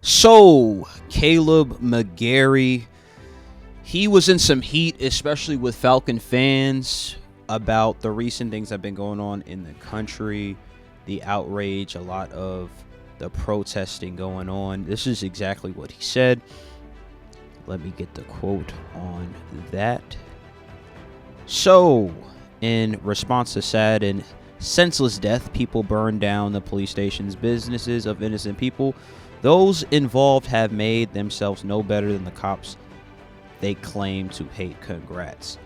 So, Kaleb McGary, he was in some heat, especially with Falcon fans, about the recent things that have been going on in the country, the outrage, a lot of the protesting going on. This is exactly what he said. Let me get the quote on that. So, in response to sad and senseless death, people burn down the police stations, businesses of innocent people. Those involved have made themselves no better than the cops they claim to hate. Congrats.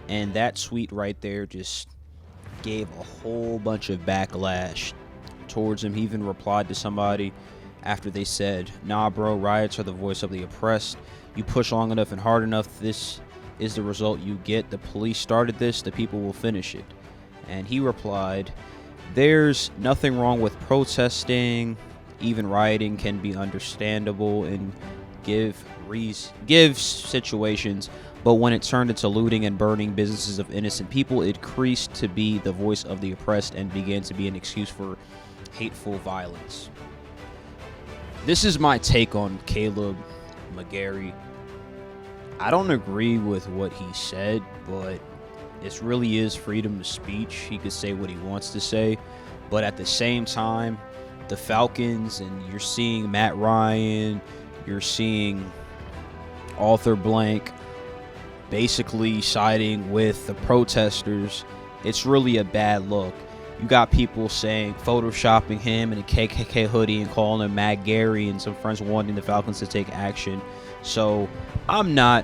And that tweet right there just gave a whole bunch of backlash towards him. He even replied to somebody after they said, "Nah, bro, riots are the voice of the oppressed. You push long enough and hard enough, this is the result you get. The police started this, the people will finish it." And he replied, "There's nothing wrong with protesting. Even rioting can be understandable and give situations, but when it turned into looting and burning businesses of innocent people, it ceased to be the voice of the oppressed and began to be an excuse for hateful violence." This is my take on Kaleb McGary. I don't agree with what he said, but it really is freedom of speech. He could say what he wants to say, but at the same time, the Falcons, and you're seeing Matt Ryan, you're seeing Arthur Blank basically siding with the protesters. It's really a bad look. You got people saying, photoshopping him in a KKK hoodie and calling him McGary, and some friends wanting the Falcons to take action. So I'm not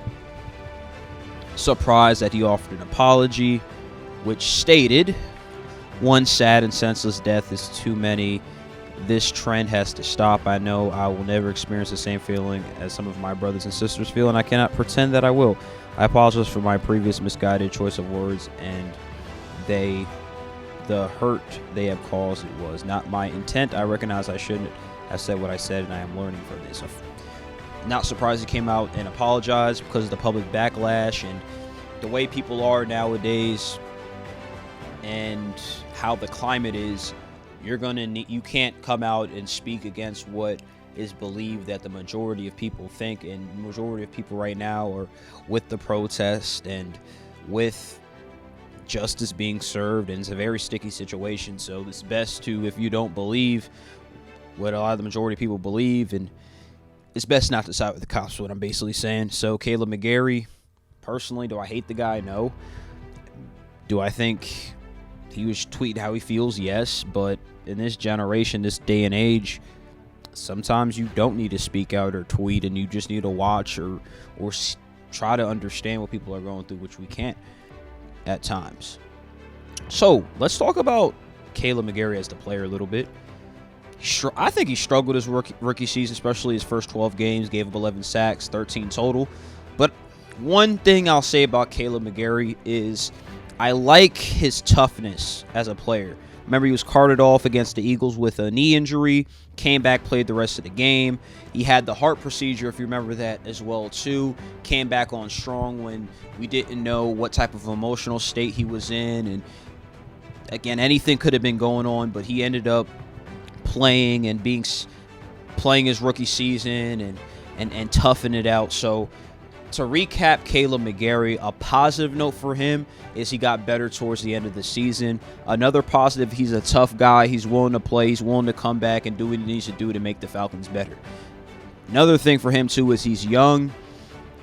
surprised that he offered an apology, which stated, "One sad and senseless death is too many. This trend has to stop. I know I will never experience the same feeling as some of my brothers and sisters feel, and I cannot pretend that I will. I apologize for my previous misguided choice of words, and the hurt they have caused. It was not my intent. I recognize I shouldn't have said what I said, and I am learning from this." Not surprised he came out and apologized because of the public backlash and the way people are nowadays and how the climate is. You can't come out and speak against what is believed that the majority of people think, and the majority of people right now are with the protest and with justice being served, and it's a very sticky situation. So it's best to, if you don't believe what a lot of the majority of people believe, and it's best not to side with the cops, what I'm basically saying. So Kaleb McGary, personally, do I hate the guy? No. Do I think he was tweeting how he feels? Yes. But in this generation, this day and age, sometimes you don't need to speak out or tweet, and you just need to watch or try to understand what people are going through, which we can't at times. So let's talk about Kaleb McGary as the player a little bit. I think he struggled his rookie season, especially his first 12 games, gave up 11 sacks, 13 total. But one thing I'll say about Kaleb McGary is I like his toughness as a player. Remember, he was carted off against the Eagles with a knee injury, came back, played the rest of the game. He had the heart procedure, if you remember that as well, too. Came back on strong when we didn't know what type of emotional state he was in. And, again, anything could have been going on, but he ended up playing his rookie season and toughing it out. So to recap Kaleb McGary, a positive note for him is he got better towards the end of the season. Another positive, he's a tough guy. He's willing to play. He's willing to come back and do what he needs to do to make the Falcons better. Another thing for him, too, is he's young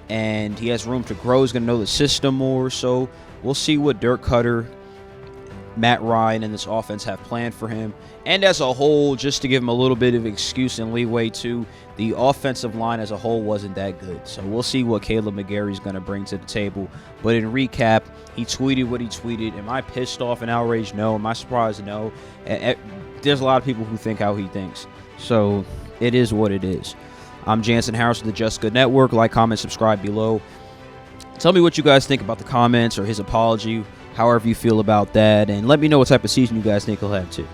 and he has room to grow. He's going to know the system more. So we'll see what Dirk Cutter, Matt Ryan, and this offense have planned for him. And as a whole, just to give him a little bit of excuse and leeway too, the offensive line as a whole wasn't that good. So we'll see what Kaleb McGary is going to bring to the table. But in recap, he tweeted what he tweeted. Am I pissed off and outraged? No. Am I surprised? No. There's a lot of people who think how he thinks. So it is what it is. I'm Jansen Harris with the Just Good Network. Like, comment, subscribe below. Tell me what you guys think about the comments or his apology, however you feel about that, and let me know what type of season you guys think he'll have too.